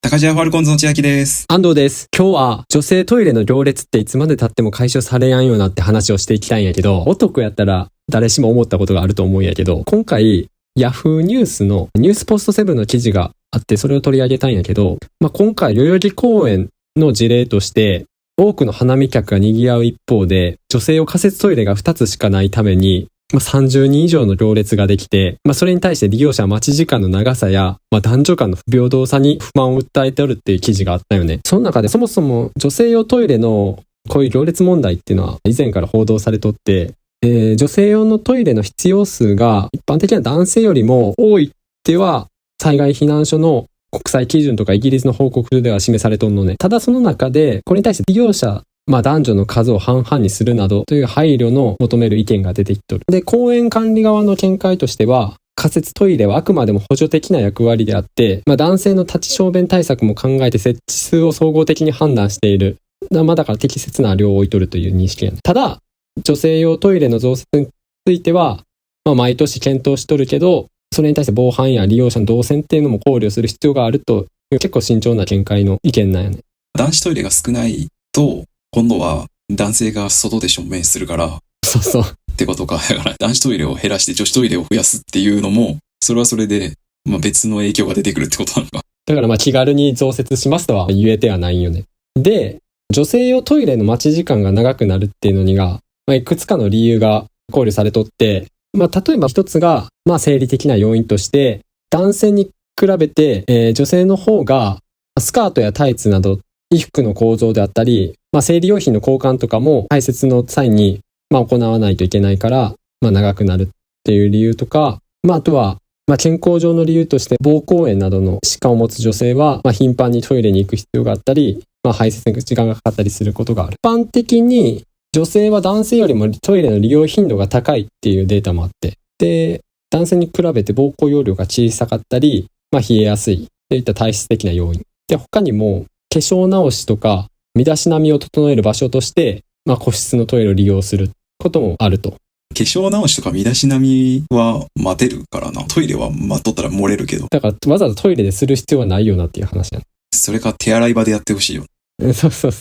高島ファルコンズの千秋です。安藤です。今日は女性トイレの行列っていつまで経っても解消されやんよなって話をしていきたいんやけど、男やったら誰しも思ったことがあると思うんやけど、今回ヤフーニュースのニュースポスト7の記事があってそれを取り上げたいんやけど、今回代々木公園の事例として多くの花見客が賑わう一方で、女性用仮設トイレが2つしかないために30人以上の行列ができて、それに対して利用者は待ち時間の長さや、男女間の不平等さに不満を訴えておるっていう記事があったよね。その中でそもそも女性用トイレのこういう行列問題っていうのは以前から報道されとって、女性用のトイレの必要数が一般的な男性よりも多いっては災害避難所の国際基準とかイギリスの報告では示されとんのね。ただその中でこれに対して利用者男女の数を半々にするなどという配慮の求める意見が出てきとる。で、公園管理側の見解としては、仮設トイレはあくまでも補助的な役割であって、男性の立ち小便対策も考えて設置数を総合的に判断している。だから適切な量を置いとるという認識やね。ただ、女性用トイレの増設については、毎年検討しとるけど、それに対して防犯や利用者の動線っていうのも考慮する必要があるという結構慎重な見解の意見なんやね。男子トイレが少ないと、今度は男性が外でしょんべんするから。そう。ってことか。だから男子トイレを減らして女子トイレを増やすっていうのも、それはそれで、別の影響が出てくるってことなのか。だから気軽に増設しますとは言えてはないんよね。で、女性用トイレの待ち時間が長くなるっていうのにが、いくつかの理由が考慮されとって、例えば一つが、生理的な要因として、男性に比べて、女性の方がスカートやタイツなど衣服の構造であったり、生理用品の交換とかも排泄の際に、行わないといけないから、長くなるっていう理由とか、あとは、健康上の理由として膀胱炎などの疾患を持つ女性は、頻繁にトイレに行く必要があったり、排泄に時間がかかったりすることがある。一般的に女性は男性よりもトイレの利用頻度が高いっていうデータもあって、で、男性に比べて膀胱容量が小さかったり、冷えやすいといった体質的な要因。で、他にも化粧直しとか身だしなみを整える場所として、個室のトイレを利用することもあると。化粧直しとか身だしなみは待てるからな。トイレは待っとったら漏れるけど。だからわざわざトイレでする必要はないよなっていう話や。それか手洗い場でやってほしいよ。そう。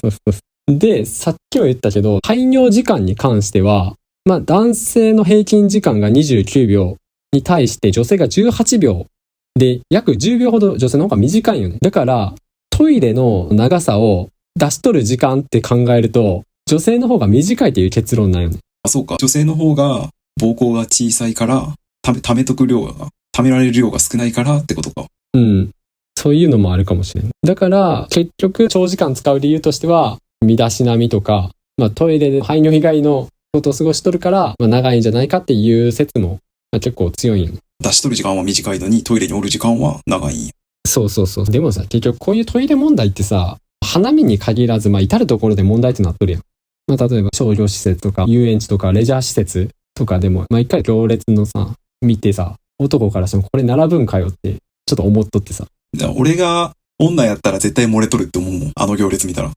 で、さっきも言ったけど、排尿時間に関しては、男性の平均時間が29秒に対して女性が18秒で、約10秒ほど女性の方が短いよね。だから、トイレの長さを出し取る時間って考えると、女性の方が短いという結論なんよね。そうか。女性の方が膀胱が小さいから、溜めとく量が、溜められる量が少ないからってことか。うん。そういうのもあるかもしれない。だから、結局長時間使う理由としては、身だしなみとか、トイレで排尿以外のことを過ごしとるから、長いんじゃないかっていう説も、結構強いんよね。出しとる時間は短いのにトイレにおる時間は長いんや。そう。でもさ、結局こういうトイレ問題ってさ、花見に限らず、至るところで問題となっとるやん。例えば商業施設とか遊園地とかレジャー施設とかでも、一回行列のさ、見てさ、男からしてもこれ並ぶんかよってちょっと思っとってさ。俺が女やったら絶対漏れとるって思うもん。あの行列見たら。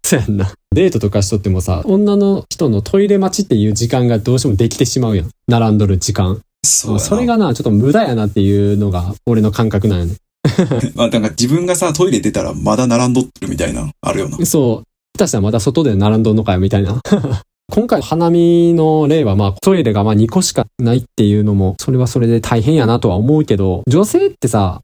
そうやんな。デートとかしとってもさ、女の人のトイレ待ちっていう時間がどうしてもできてしまうやん。並んどる時間。それがな、ちょっと無駄やなっていうのが俺の感覚なんよね。なんか自分がさ、トイレ出たらまだ並んどってるみたいな、あるよな。そう。下手したらまだ外で並んどんのかよみたいな。今回花見の例はトイレが2個しかないっていうのも、それはそれで大変やなとは思うけど、女性ってさ、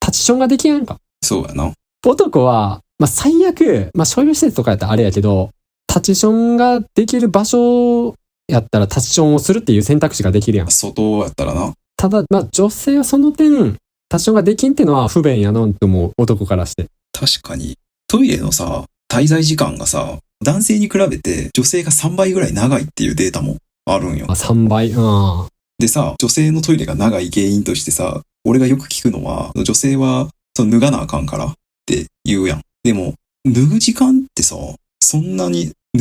立ちションができやんか。そうやな。男は、最悪、商業施設とかやったらあれやけど、立ちションができる場所やったら立ちションをするっていう選択肢ができるやん。外やったらな。ただ、女性はその点、立ちションができんってのは不便やなと思う、男からして。確かに、トイレのさ、滞在時間がさ、男性に比べて女性が3倍ぐらい長いっていうデータもあるんよ。3倍。でさ、女性のトイレが長い原因としてさ、俺がよく聞くのは、女性は脱がなあかんからって言うやん。でも、脱ぐ時間ってさ、脱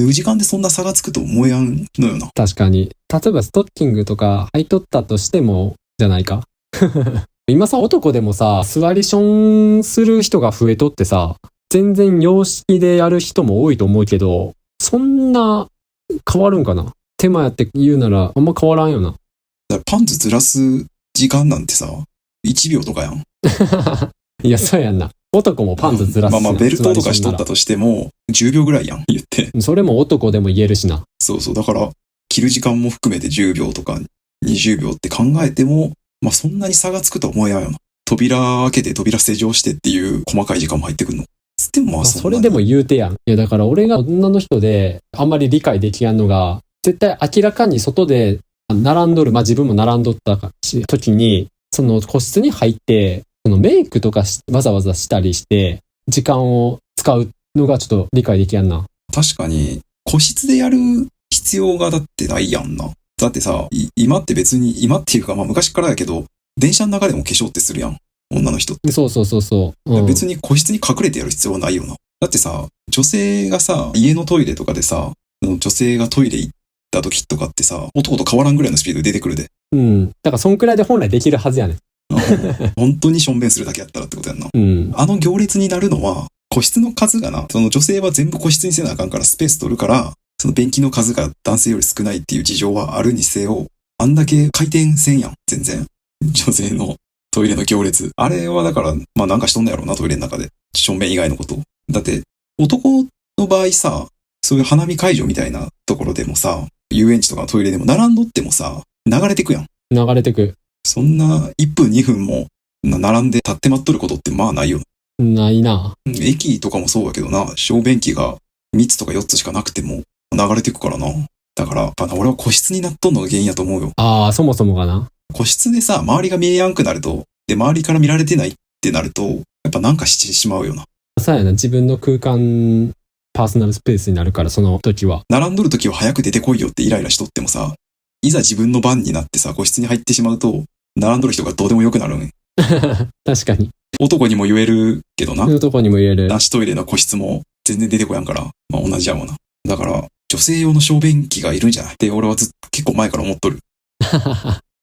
ぐ時間でそんな差がつくと思えやんのよな。確かに。例えばストッキングとか履いとったとしても、じゃないか。今さ、男でもさ、座りションする人が増えとってさ、全然洋式でやる人も多いと思うけど、そんな変わるんかな。手間やって言うならあんま変わらんよな。だからパンツずらす時間なんてさ、1秒とかやん。いや、そうやんな。男もパンツずらすしな。ベルトとかしとった座りとしても、10秒ぐらいやん、言って。それも男でも言えるしな。そうそう。だから、着る時間も含めて10秒とか20秒って考えても、そんなに差がつくとは思えないよな。扉開けて扉施錠してっていう細かい時間も入ってくるの。つってもそれでも言うてやん。いや、だから俺が女の人であんまり理解できやんのが、絶対明らかに外で並んどる、自分も並んどった時に、その個室に入って、そのメイクとかわざわざしたりして、時間を使うのがちょっと理解できやんな。確かに、個室でやる必要がだってないやんな。だってさ、今って別に、今っていうか昔からやけど、電車の中でも化粧ってするやん。女の人って。そう、うん。別に個室に隠れてやる必要はないよな。だってさ、女性がさ、家のトイレとかでさ、女性がトイレ行った時とかってさ、男と変わらんぐらいのスピードで出てくるで。うん。だからそんくらいで本来できるはずやねん。本当にしょんべんするだけやったらってことやんな。うん。あの行列になるのは、個室の数がな、その女性は全部個室にせなあかんからスペース取るから、その便器の数が男性より少ないっていう事情はあるにせよ、あんだけ回転せんやん、全然。女性のトイレの行列。あれはだから、なんかしとんのやろうな、トイレの中で。しょんべん以外のこと。だって、男の場合さ、そういう花見会場みたいなところでもさ、遊園地とかのトイレでも並んどってもさ、流れてくやん。流れてく。そんな1分2分も並んで立って待っとることってないよ。ないな。駅とかもそうだけどな、小便器が3つとか4つしかなくても流れてくからな。だから、俺は個室になっとんのが原因やと思うよ。ああ、そもそもがな。個室でさ、周りが見えやんくなると、で、周りから見られてないってなると、やっぱなんかしてしまうよな。そうやな、自分の空間、パーソナルスペースになるから、その時は。並んどる時は早く出てこいよってイライラしとってもさ、いざ自分の番になってさ、個室に入ってしまうと、並んどる人がどうでもよくなるね。確かに。男にも言えるけどな。男にも言える。男子トイレの個室も全然出てこやんから、同じやもんな。だから、女性用の小便器がいるんじゃないって俺は結構前から思っとる。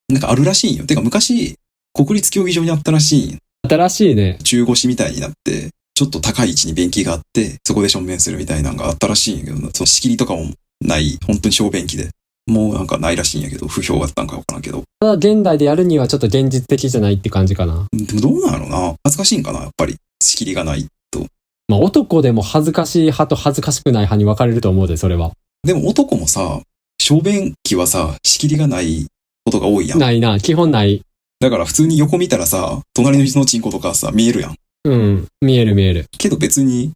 なんかあるらしいんよ。てか昔、国立競技場にあったらしいん。新しいね。中腰みたいになって、ちょっと高い位置に便器があって、そこでしょんべんするみたいなのがあったらしいんやけど、その仕切りとかもない、本当に小便器で。もうなんかないらしいんやけど、不評だったんかわからんけど。ただ現代でやるにはちょっと現実的じゃないって感じかな。でもどうなのな恥ずかしいんかなやっぱり。仕切りがないと。男でも恥ずかしい派と恥ずかしくない派に分かれると思うで、それは。でも男もさ、小便器はさ、仕切りがないことが多いやん。ないな、基本ない。だから普通に横見たらさ、隣の人のチンコとかさ、見えるやん。うん、見える。けど別に、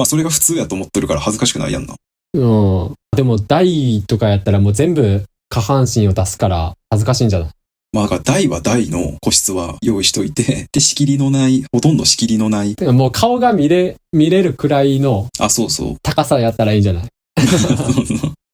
それが普通やと思ってるから恥ずかしくないやんな。うん。でも台とかやったらもう全部下半身を出すから恥ずかしいんじゃない？だから台は台の個室は用意しといて、で、仕切りのない、ほとんど仕切りのない。もう顔が見れるくらいのそうそう。高さやったらいいんじゃない？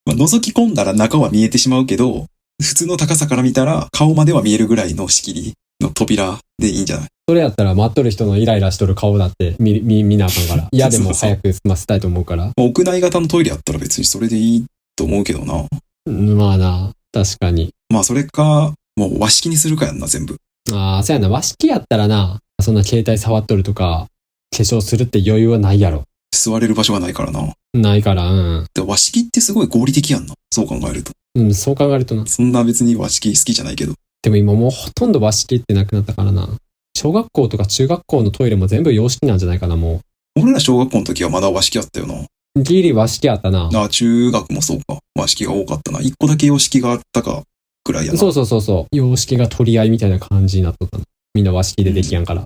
覗き込んだら中は見えてしまうけど、普通の高さから見たら顔までは見えるぐらいの仕切りの扉でいいんじゃない？それやったら待っとる人のイライラしとる顔だって見なあかんから。嫌でも早く済ませたいと思うから。屋内型のトイレやったら別にそれでいいと思うけどな。まあな、確かに。それか、もう和式にするかやんな、全部。そうやな、和式やったらな、そんな携帯触っとるとか、化粧するって余裕はないやろ。座れる場所がないからな。ないから、うん。で和式ってすごい合理的やんな。そう考えると。うん、そう考えるとな。そんな別に和式好きじゃないけど。でも今もうほとんど和式ってなくなったからな。小学校とか中学校のトイレも全部洋式なんじゃないかな、もう。俺ら小学校の時はまだ和式あったよな。ギリ和式あったな。中学もそうか。和式が多かったな。一個だけ洋式があったか、くらいやな。そう。洋式が取り合いみたいな感じになっとったな。みんな和式でできやんから。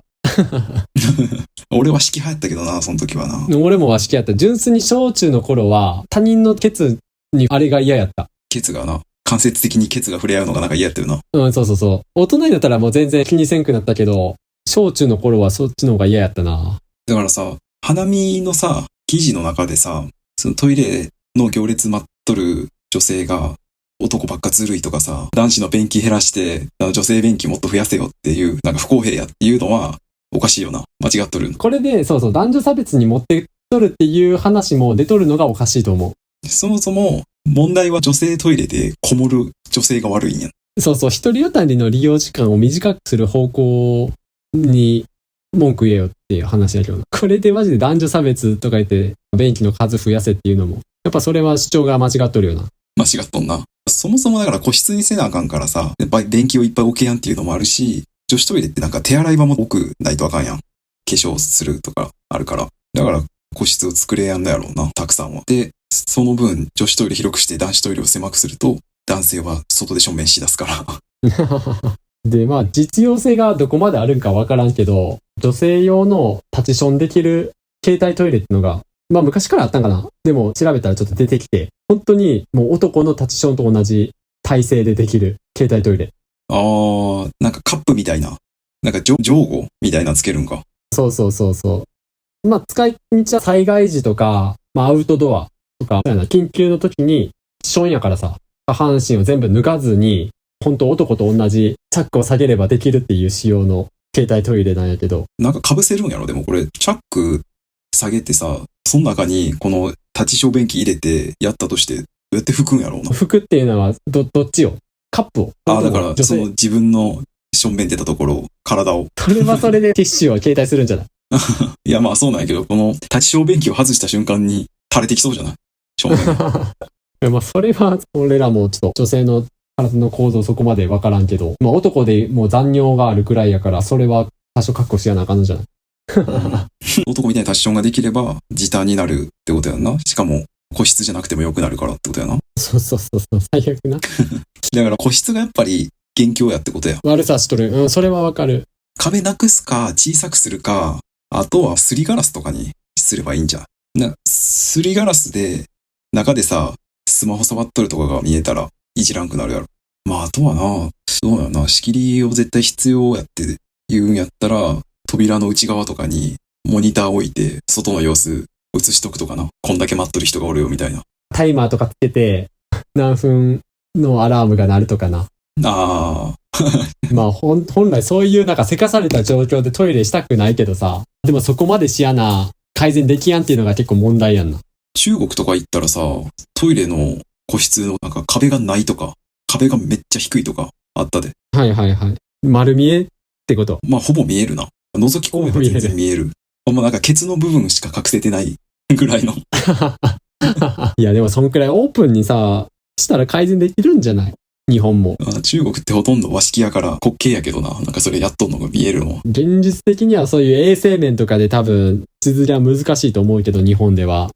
俺和式流行ったけどな、その時はな。俺も和式やった。純粋に小中の頃は、他人のケツにあれが嫌やった。ケツがな、間接的にケツが触れ合うのがなんか嫌やったよな。うん、そう。大人になったらもう全然気にせんくなったけど、小中の頃はそっちの方が嫌やったな。だからさ、花見のさ、記事の中でさ、そのトイレの行列待っとる女性が、男ばっかずるいとかさ、男子の便器減らして、女性便器もっと増やせよっていう、なんか不公平やっていうのは、おかしいよな。間違っとる。これで、男女差別に持ってとるっていう話も出とるのがおかしいと思う。そもそも、問題は女性トイレでこもる女性が悪いんや。一人よたりの利用時間を短くする方向に文句言えよっていう話だけどな。これでマジで男女差別とか言って、便器の数増やせっていうのも、やっぱそれは主張が間違っとるよな。間違っとんな。そもそもだから個室にせなあかんからさ、やっぱり便器をいっぱい置けやんっていうのもあるし、女子トイレってなんか手洗い場も多くないとあかんやん。粧するとかあるから。だから個室を作れやんのやろうな、たくさんは。で、その分女子トイレ広くして男子トイレを狭くすると、男性は外でしょんべんしだすから。で、まあ実用性がどこまであるんかわからんけど、女性用の立ちションできる携帯トイレってのが、まあ昔からあったんかな。でも調べたらちょっと出てきて、本当にもう男の立ちションと同じ体勢でできる携帯トイレ。なんかカップみたいな、なんか上後みたいなつけるんか。そうそうそうそう。まあ使い道は災害時とか、まあアウトドアとか、緊急の時に、ションやからさ、下半身を全部脱がずに、本当男と同じチャックを下げればできるっていう仕様の携帯トイレなんやけど。なんか被せるんやろでもこれ、チャック下げてさ、その中にこの立ち小便器入れてやったとして、どうやって拭くんやろうな。拭くっていうのはどっちをカップをだからその自分のしょんべん出たところ、体を。それはそれでティッシュを携帯するんじゃない？いやまあそうなんやけど、この立ち小便器を外した瞬間に垂れてきそうじゃない？しょんべんが。まあそれは俺らもちょっと女性の体の構造そこまでわからんけど、まあ男でもう残尿があるくらいやから、それは多少確保しやなあかんのじゃない？男みたいなタッションができれば時短になるってことやんな。しかも個室じゃなくても良くなるからってことやな。そうそうそうそう、最悪な。だから個室がやっぱり元凶やってことや。悪さしとる。うん、それはわかる。壁なくすか小さくするか、あとはすりガラスとかにすればいいんじゃん。すりガラスで中でさ、スマホ触っとるとかが見えたらいじらんくなるやろ。まああとはな、どうやな、仕切りを絶対必要やって言うんやったら、扉の内側とかにモニター置いて外の様子映しとくとかな。こんだけ待っとる人がおるよみたいな。タイマーとかつけて何分のアラームが鳴るとかな。まあ本来そういうなんかせかされた状況でトイレしたくないけどさ、でもそこまでしやな改善できやんっていうのが結構問題やんな。中国とか行ったらさ、トイレの個室のなんか壁がないとか、壁がめっちゃ低いとかあったで。はいはいはい。丸見えってこと？まあほぼ見えるな。覗き込めば全然見える。もうなんかケツの部分しか隠せてないぐらいの。いやでもそんくらいオープンにさ、したら改善できるんじゃない？日本も。中国ってほとんど和式やから滑稽やけどな。なんかそれやっとんのが見えるの。現実的にはそういう衛生面とかで多分、しづりは難しいと思うけど、日本では。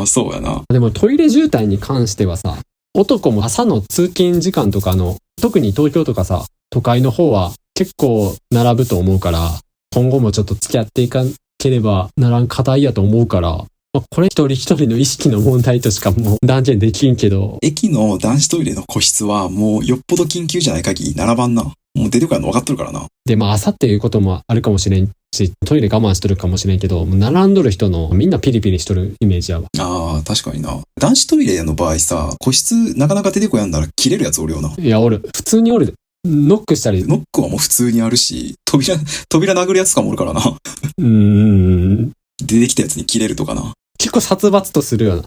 そうやな。でもトイレ渋滞に関してはさ、男も朝の通勤時間とかの、特に東京とかさ、都会の方は結構並ぶと思うから、今後もちょっと付き合っていかなければならん課題やと思うから、これ一人一人の意識の問題としかもう断言できんけど。駅の男子トイレの個室はもうよっぽど緊急じゃない限り並ばんな。もう出てくるの分かっとるからな。で、まあ朝っていうこともあるかもしれんし、トイレ我慢しとるかもしれんけど、並んどる人のみんなピリピリしとるイメージやわ。確かにな。男子トイレの場合さ、個室なかなか出てこやんだら切れるやつおるよな。いや、おる。普通におる。ノックしたり。ノックはもう普通にあるし、扉殴るやつとかもおるからな。出てきたやつに切れるとかな。結構殺伐とするよな。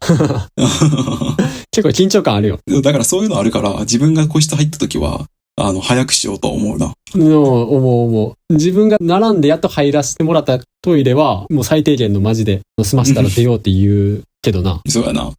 結構緊張感あるよ。だからそういうのあるから、自分が個室入った時は、早くしようと思うな。思う。自分が並んでやっと入らせてもらったトイレは、もう最低限のマジで済ましたら出ようって言うけどな。そうやな。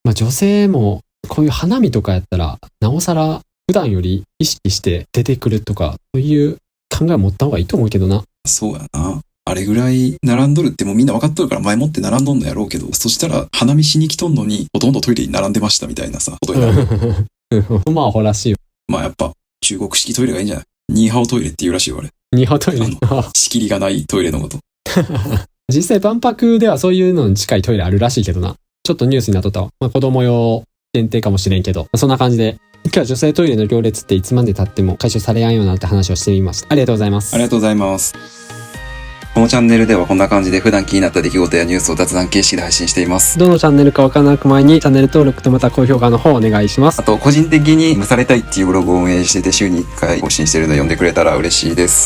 まあ女性も、こういう花見とかやったら、なおさら普段より意識して出てくるとか、そういう考えを持った方がいいと思うけどな。そうやな。あれぐらい並んどるってもうみんな分かっとるから前もって並んどんのやろうけど、そしたら花見しに来とんのにほとんどトイレに並んでましたみたいなさ、ことになる。まあアホらしいよ。まあやっぱ中国式トイレがいいんじゃない？ニーハオトイレって言うらしいよあれ。ニーハオトイレ。仕切りがないトイレのこと。実際万博ではそういうのに近いトイレあるらしいけどな。ちょっとニュースになっとったわ。まあ子供用限定かもしれんけど、そんな感じで。今日は女性トイレの行列っていつまで経っても解消されやんよなって話をしてみました。ありがとうございます。ありがとうございます。このチャンネルではこんな感じで普段気になった出来事やニュースを雑談形式で配信しています。どのチャンネルかわからなく前にチャンネル登録とまた高評価の方お願いします。あと個人的に蒸されたいっていうブログを運営してて週に1回更新してるので読んでくれたら嬉しいです。